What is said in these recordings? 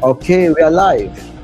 Okay, we are live.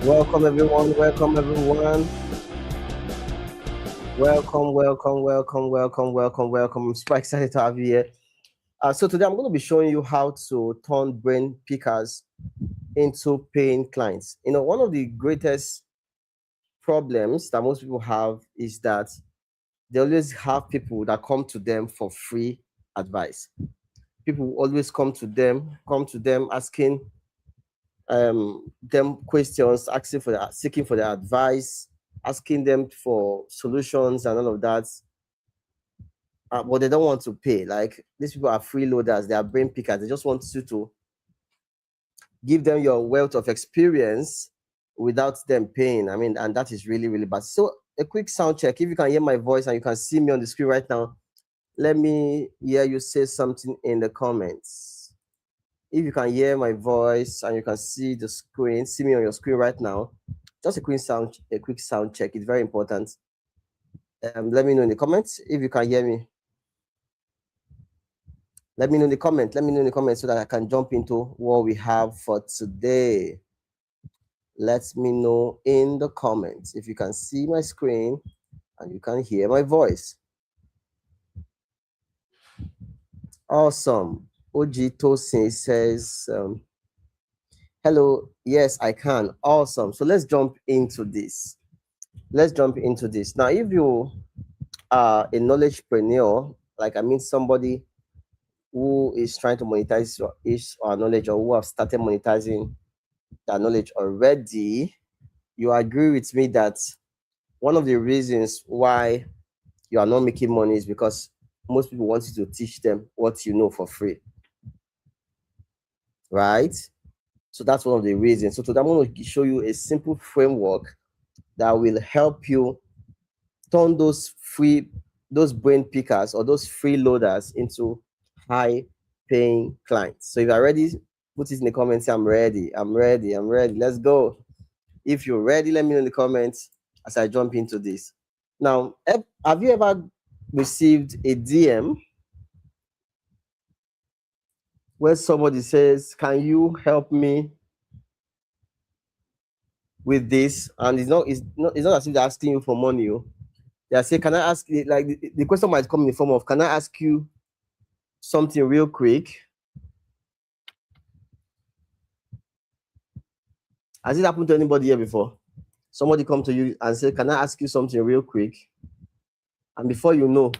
Welcome everyone. Welcome everyone. Welcome. I'm super excited to have you here. So today I'm going to be showing you how to turn brain pickers into paying clients. One of the greatest problems that most people have is that they always have people that come to them for free advice. People always come to them asking them questions, seeking for their advice, asking them for solutions and all of that. But they don't want to pay. Like, these people are freeloaders, they are brain pickers. They just want you to give them your wealth of experience without them paying. I mean, and that is really, really bad. So a quick sound check. If you can hear my voice and you can see me on the screen right now, let me hear you say something in the comments. If you can hear my voice and you can see me on your screen right now, just a quick sound check. It's very important. Let me know in the comments if you can hear me. Let me know in the comments so that I can jump into what we have for today. Let me know in the comments if you can see my screen and you can hear my voice. Awesome. Oji Tosin says, hello, yes, I can. Awesome. So let's jump into this. Now, if you are a knowledgepreneur, somebody who is trying to monetize his or knowledge, or who have started monetizing their knowledge already, you agree with me that one of the reasons why you are not making money is because most people want you to teach them what you know for free, right? So that's one of the reasons. So today I'm going to show you a simple framework that will help you turn those brain pickers or those freeloaders into high paying clients. So if you're ready, put it in the comments. I'm ready. Let's go. If you're ready, let me know in the comments as I jump into this. Now, have you ever received a DM where somebody says, can you help me with this? And it's not as if they're asking you for money. They are saying, can I ask, like the question might come in the form of, can I ask you something real quick? Has it happened to anybody here before? Somebody come to you and say, can I ask you something real quick? And before you know,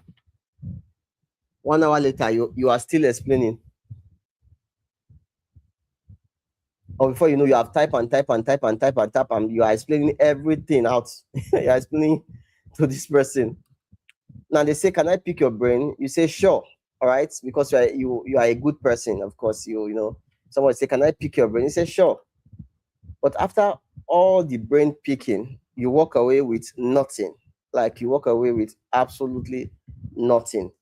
1 hour later, you are still explaining. Or before you know, you have type and you are explaining everything out. You are explaining to this person. Now they say, can I pick your brain? You say, sure. All right, because you are a good person. Of course, you know. Somebody say, can I pick your brain? You say, sure. But after all the brain picking, you walk away with nothing. Like, you walk away with absolutely nothing.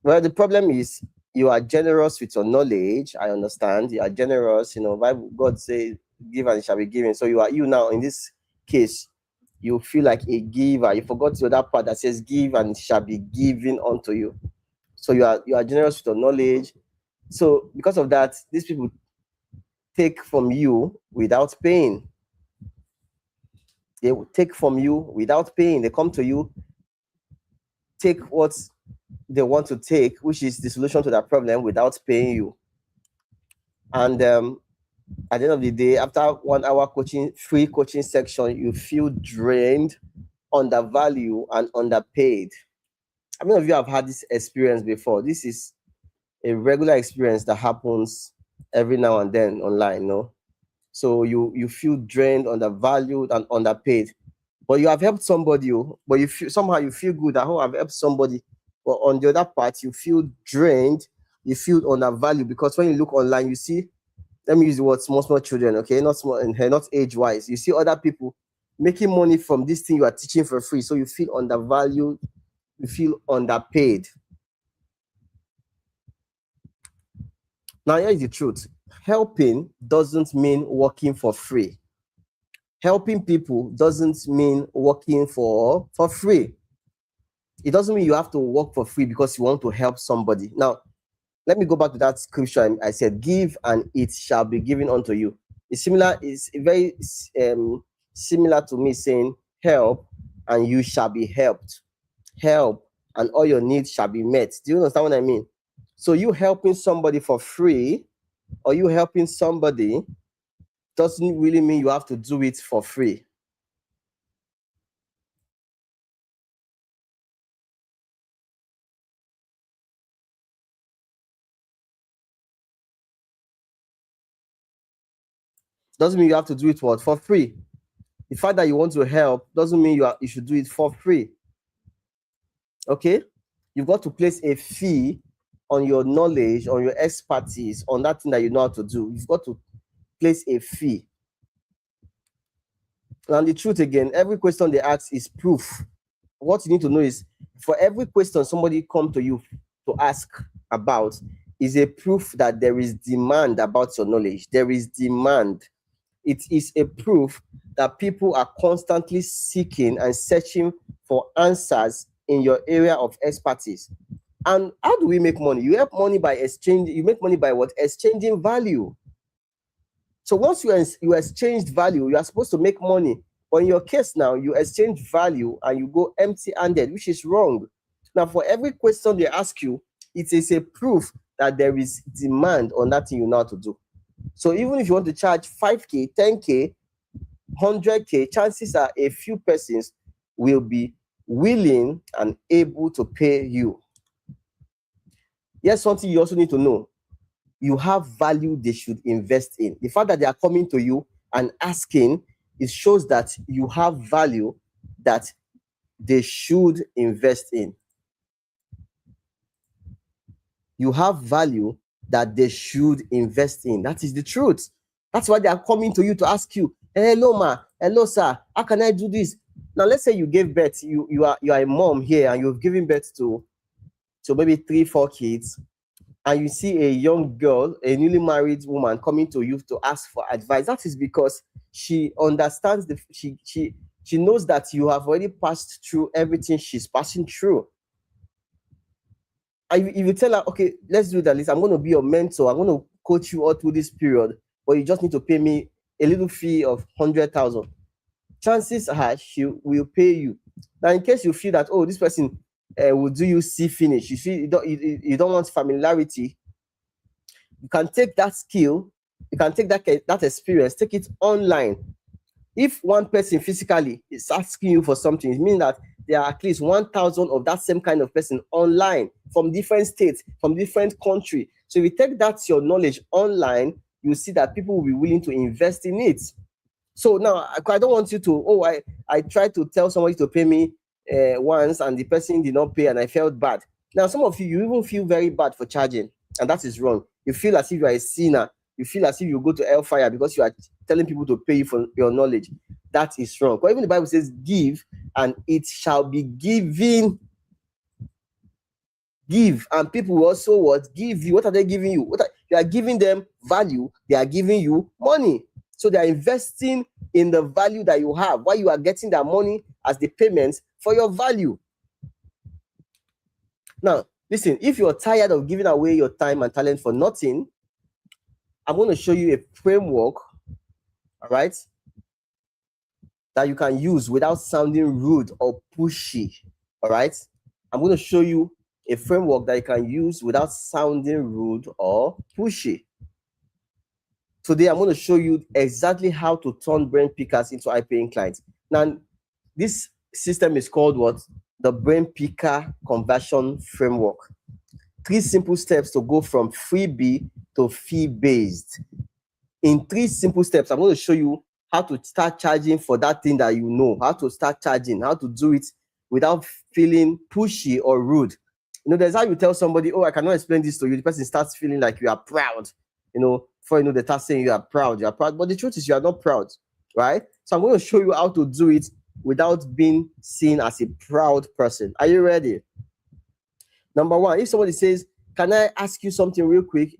Well, the problem is you are generous with your knowledge. I understand. You are generous. Bible, God says, give and it shall be given. So you now, in this case, you feel like a giver. You forgot the other part that says, give and it shall be given unto you. So you are generous with your knowledge. So because of that, these people take from you without paying. They will take from you without paying. They come to you, take what they want to take, which is the solution to that problem, without paying you. And at the end of the day, after 1 hour free coaching section, you feel drained, undervalued, and underpaid. How many of you have had this experience before? This is a regular experience that happens every now and then online, no? So you feel drained, undervalued, and underpaid. But you have helped somebody, but you feel good that, oh, I've helped somebody. But on the other part, you feel drained, you feel undervalued, because when you look online, you see, let me use the word small children, okay, not small and not age-wise. You see other people making money from this thing you are teaching for free, so you feel undervalued, you feel underpaid. Now, here is the truth. Helping doesn't mean working for free. Helping people doesn't mean working for free. It doesn't mean you have to work for free because you want to help somebody. Now, let me go back to that scripture I said, give and it shall be given unto you. It's very similar to me saying help and you shall be helped. Help and all your needs shall be met. Do you understand what I mean? So you helping somebody for free or you helping somebody doesn't really mean you have to do it for free. Doesn't mean you have to do it for free. The fact that you want to help doesn't mean you should do it for free. Okay? You've got to place a fee on your knowledge, on your expertise, on that thing that you know how to do. You've got to place a fee. And the truth again, every question they ask is proof. What you need to know is for every question somebody come to you to ask about is a proof that there is demand about your knowledge. There is demand. It is a proof that people are constantly seeking and searching for answers in your area of expertise. And how do we make money? You make money by exchanging. You make money by what? Exchanging value. So once you exchanged value, you are supposed to make money. But in your case now, you exchange value and you go empty-handed, which is wrong. Now, for every question they ask you, it is a proof that there is demand on that thing you know how to do. So even if you want to charge 5K, 10K, 100K, chances are a few persons will be willing and able to pay you. Here's something you also need to know. You have value they should invest in. The fact that they are coming to you and asking, it shows that you have value that they should invest in. You have value that they should invest in. That is the truth. That's why they are coming to you to ask you, hello ma, hello sir, how can I do this? Now let's say you gave birth, you are a mom here and you've given birth to maybe 3-4 kids, and you see a young girl, a newly married woman coming to you to ask for advice. That is because she understands she knows that you have already passed through everything she's passing through. And if you tell her, okay, let's do that, I'm going to be your mentor, I'm going to coach you all through this period, but you just need to pay me a little fee of 100,000. Chances are she will pay you. Now, in case you feel that, oh, this person will do you see finish, you feel you don't want familiarity, you can take that skill, you can take that experience, take it online. If one person physically is asking you for something, it means that there are at least 1,000 of that same kind of person online from different states, from different countries. So if you take that your knowledge online, you see that people will be willing to invest in it. So now I don't want you to, I tried to tell somebody to pay me once and the person did not pay and I felt bad. Now some of you even feel very bad for charging, and that is wrong. You feel as if you are a sinner. You feel as if you go to hellfire because you are telling people to pay you for your knowledge. That is wrong. But even the Bible says, give and it shall be given. Give, and people will also what? Give you. What are they giving you? You are giving them value. They are giving you money. So they are investing in the value that you have, while you are getting that money as the payment for your value. Now, listen, if you're tired of giving away your time and talent for nothing, I'm going to show you a framework, all right, that you can use without sounding rude or pushy, all right? I'm going to show you a framework that you can use without sounding rude or pushy. Today, I'm going to show you exactly how to turn brain pickers into high-paying clients. Now, this system is called what? The Brain Picker Conversion Framework. 3 simple steps to go from freebie to fee-based. In 3 simple steps, I'm going to show you how to start charging for that thing that you know, how to start charging, how to do it without feeling pushy or rude. You know, there's how you tell somebody, oh, I cannot explain this to you. The person starts feeling like you are proud. You know, before you know, they start saying you are proud. But the truth is you are not proud, right? So I'm going to show you how to do it without being seen as a proud person. Are you ready? Number 1, if somebody says, can I ask you something real quick?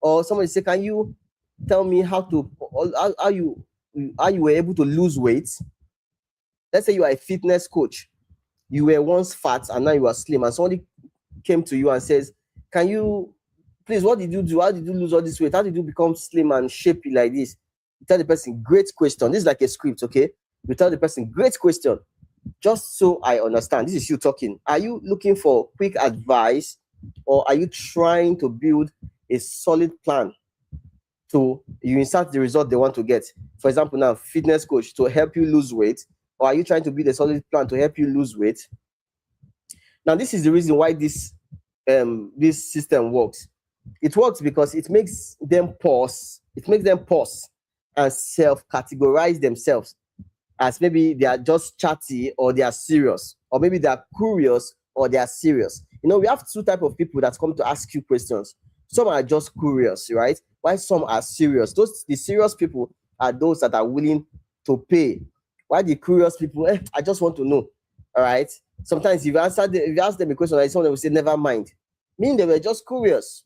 Or somebody say, can you tell me how you were able to lose weight? Let's say you are a fitness coach. You were once fat and now you are slim, and somebody came to you and says, can you, please, what did you do? How did you lose all this weight? How did you become slim and shapy like this? You tell the person, great question. This is like a script, okay? You tell the person, great question. Just so I understand, this is you talking. Are you looking for quick advice, or are you trying to build a solid plan to you insert the result they want to get? For example, now, fitness coach to help you lose weight, or are you trying to build a solid plan to help you lose weight? Now, this is the reason why this system works. It works because it makes them pause. It makes them pause and self-categorize themselves as maybe they are just chatty or they are serious, or maybe they are curious or they are serious. We have two type of people that come to ask you questions. Some are just curious, right? While some are serious. The serious people are those that are willing to pay. While the curious people, I just want to know. All right. Sometimes if you ask them a question, like someone will say, never mind. Meaning they were just curious.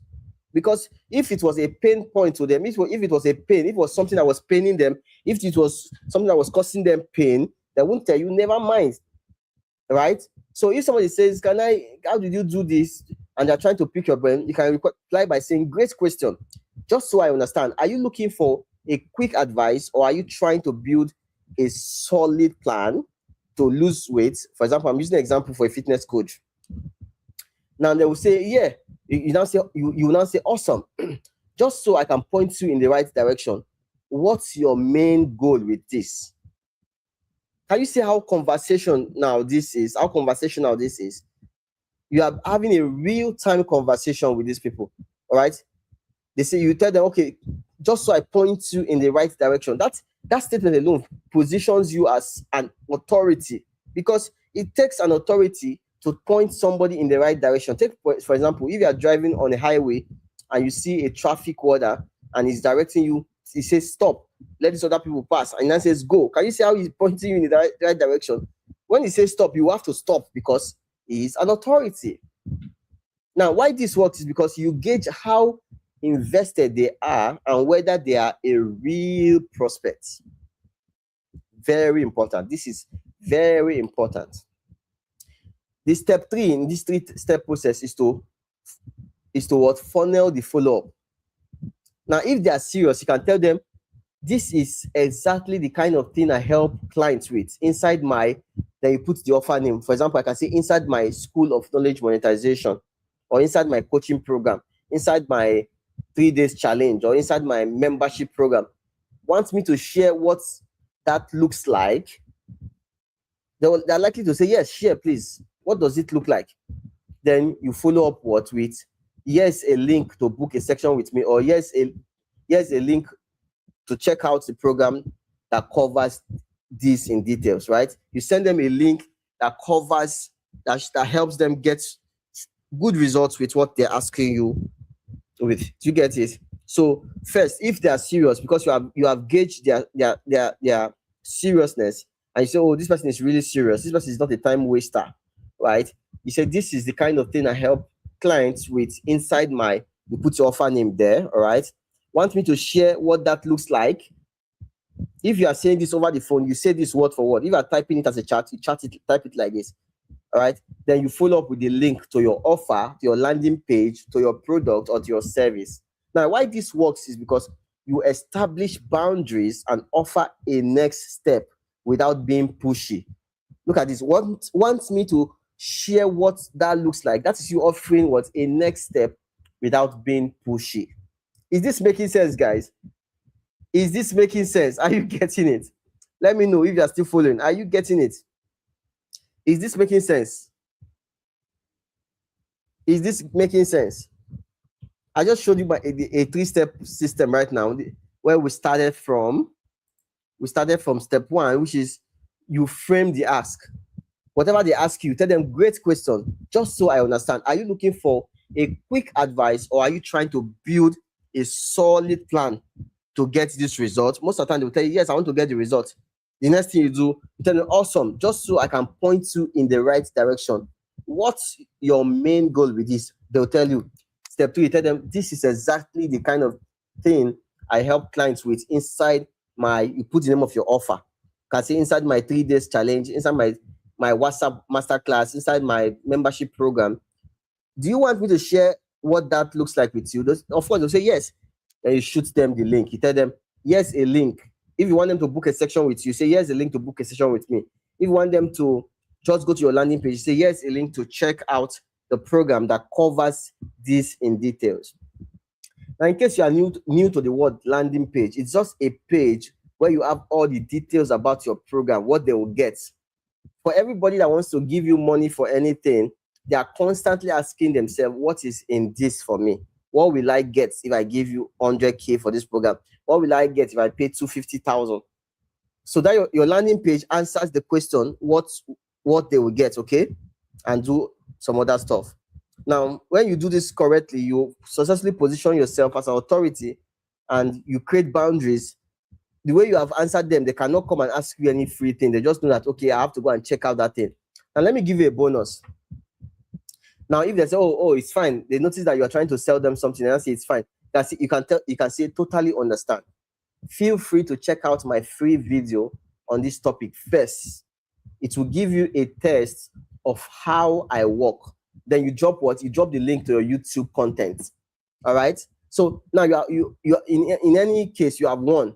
Because if it was a pain point to them, if it was a pain, if it was something that was paining them, if it was something that was causing them pain, they won't tell you, never mind. Right? So if somebody says, how did you do this? And they're trying to pick your brain, you can reply by saying, great question. Just so I understand, are you looking for a quick advice, or are you trying to build a solid plan to lose weight? For example, I'm using an example for a fitness coach. Now they will say, yeah. You now say, awesome. Just so I can point you in the right direction. What's your main goal with this? Can you see how conversational this is? You are having a real-time conversation with these people. All right. They say, you tell them, okay, just so I point you in the right direction. That statement alone positions you as an authority, because it takes an authority to point somebody in the right direction. Take, for example, if you are driving on a highway and you see a traffic warder and he's directing you, he says, stop, let these other people pass, and then says, go. Can you see how he's pointing you in the right direction? When he says stop, you have to stop because he is an authority. Now, why this works is because you gauge how invested they are and whether they are a real prospect. Very important. This is very important. The step 3 in this 3-step process is to what? Funnel the follow-up. Now, if they are serious, you can tell them, this is exactly the kind of thing I help clients with inside then you put the offer name. For example, I can say inside my School of Knowledge Monetization, or inside my coaching program, inside my 3 days challenge, or inside my membership program. Want me to share what that looks like? They're likely to say, yes, share, please. What does it look like? Then you follow up with, yes, a link to book a section with me, or yes, a link to check out the program that covers this in details, right? You send them a link that covers, that helps them get good results with what they're asking you with. Do you get it? So first, if they are serious, because you have gauged their seriousness, and you say, oh, this person is really serious, this person is not a time waster, right? You say, this is the kind of thing I help clients with inside you put your offer name there, all right? Want me to share what that looks like? If you are saying this over the phone, you say this word for word. If you are typing it as a chat, you type it like this, all right? Then you follow up with the link to your offer, to your landing page, to your product, or to your service. Now, why this works is because you establish boundaries and offer a next step without being pushy. Look at this. Wants me to share what that looks like. That is you offering what a next step without being pushy. Is this making sense, guys? Is this making sense? Are you getting it? Let me know if you are still following. Are you getting it? Is this making sense? Is this making sense? I just showed you a 3-step system right now, where we started from step 1, which is you frame the ask. Whatever they ask you, tell them, great question, just so I understand. Are you looking for a quick advice, or are you trying to build a solid plan to get this result? Most of the time, they will tell you, yes, I want to get the result. The next thing you do, you tell them, awesome, just so I can point you in the right direction. What's your main goal with this? They'll tell you. Step 2, you tell them, this is exactly the kind of thing I help clients with inside you put the name of your offer. You can say inside my 3 days challenge, inside my WhatsApp masterclass, inside my membership program. Do you want me to share what that looks like with you? Of course, they'll say yes. Then you shoot them the link. You tell them, yes, a link If you want them to book a section with you, say here's a link to book a session with me. If you want them to just go to your landing page, say here's a link to check out the program that covers this in details. Now, in case you are new to the word landing page, it's just a page where you have all the details about your program, what they will get. For everybody that wants to give you money for anything, they are constantly asking themselves, what is in this for me? What will I get if I give you 100K for this program? What will I get if I pay 250,000? So that your landing page answers the question, what they will get, okay? And do some other stuff. Now, when you do this correctly, you successfully position yourself as an authority and you create boundaries. The way you have answered them, they cannot come and ask you any free thing. They just know that, okay, I have to go and check out that thing. And let me give you a bonus. Now, if they say, oh, it's fine, they notice that you are trying to sell them something and I say it's fine. You can say totally understand. Feel free to check out my free video on this topic first. It will give you a test of how I work. Then you drop what? You drop the link to your YouTube content. All right. So now you in any case you have won.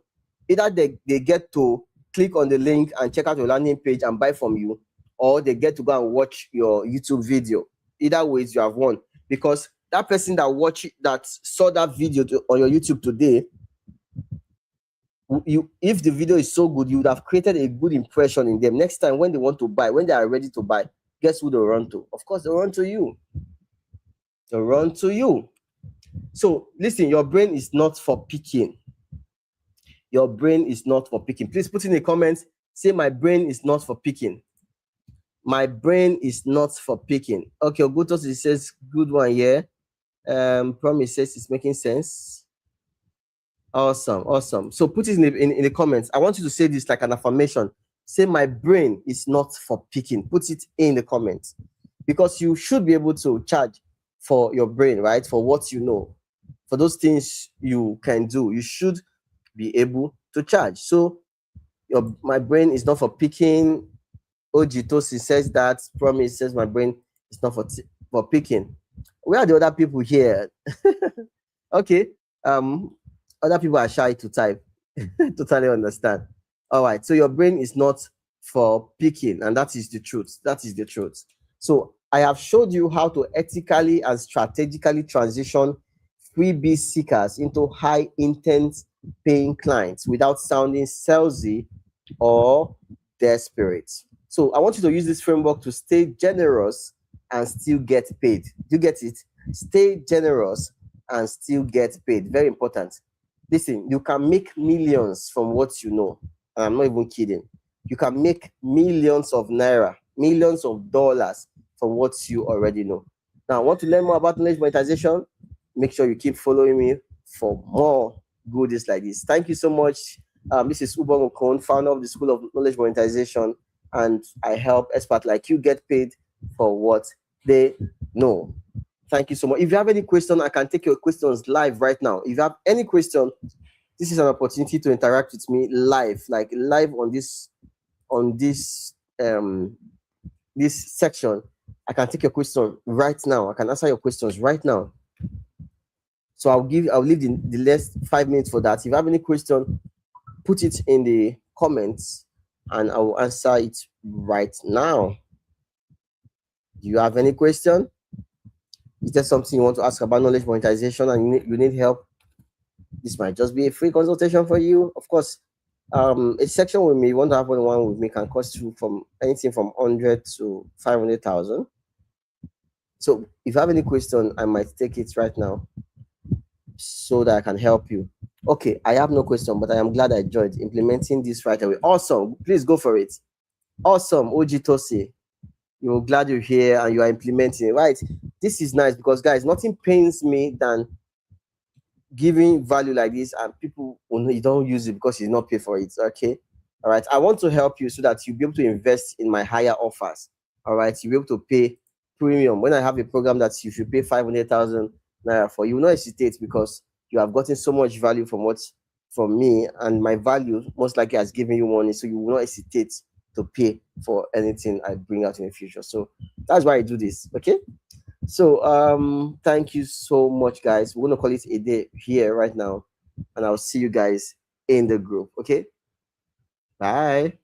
Either they get to click on the link and check out your landing page and buy from you, or they get to go and watch your YouTube video. Either ways you have won, because that person that saw that video on your YouTube today, if the video is so good, you would have created a good impression in them. Next time when they want to buy, when they are ready to buy, guess who they'll run to? Of course, they'll run to you. They'll run to you. So listen, your brain is not for picking. Your brain is not for picking. Please put in the comments, say my brain is not for picking. My brain is not for picking. Okay, Ogutos says good one here. Promise says it's making sense. Awesome. So put it in the comments. I want you to say this like an affirmation. Say my brain is not for picking. Put it in the comments, because you should be able to charge for your brain, right? For what you know, for those things you can do, you should be able to charge. So my brain is not for picking. Ojitosi says that. Promise says my brain is not for picking. Where are the other people here? Okay. Other people are shy to type. Totally understand. All right. So your brain is not for picking, and that is the truth. That is the truth. So I have showed you how to ethically and strategically transition freebie seekers into high intent paying clients without sounding salesy or desperate. So I want you to use this framework to stay generous and still get paid. Do you get it? Stay generous and still get paid. Very important. Listen, you can make millions from what you know. And I'm not even kidding. You can make millions of naira, millions of dollars from what you already know. Now, want to learn more about knowledge monetization? Make sure you keep following me for more goodies like this. Thank you so much. This is Ubong Okon, founder of the School of Knowledge Monetization, and I help experts like you get paid for what they know. Thank you so much. If you have any question, I can take your questions live right now. If you have any question, this is an opportunity to interact with me live, like live on this this section. I can take your question right now. I can answer your questions right now. So I'll leave the last 5 minutes for that. If you have any question, put it in the comments and I will answer it right now. Do you have any question? Is there something you want to ask about knowledge monetization and you need help? This might just be a free consultation for you. Of course, a section with me, you want to have one with me, can cost you from anything from 100 to 500,000. So if you have any question, I might take it right now so that I can help you. Okay, I have no question, but I am glad I joined implementing this right away. Awesome. Please go for it. Awesome. Oji Tosi, you're glad you're here and you are implementing it, right? This is nice because, guys, nothing pains me than giving value like this and people, you don't use it because you not pay for it. Okay. All right. I want to help you so that you'll be able to invest in my higher offers. All right. You'll be able to pay premium. When I have a program that if you pay 500,000 naira for, you will not hesitate because you have gotten so much value from me, and my value most likely has given you money. So you will not hesitate to pay for anything I bring out in the future. So that's why I do this. Okay. So thank you so much, guys. We're gonna call it a day here right now, and I'll see you guys in the group. Okay. Bye.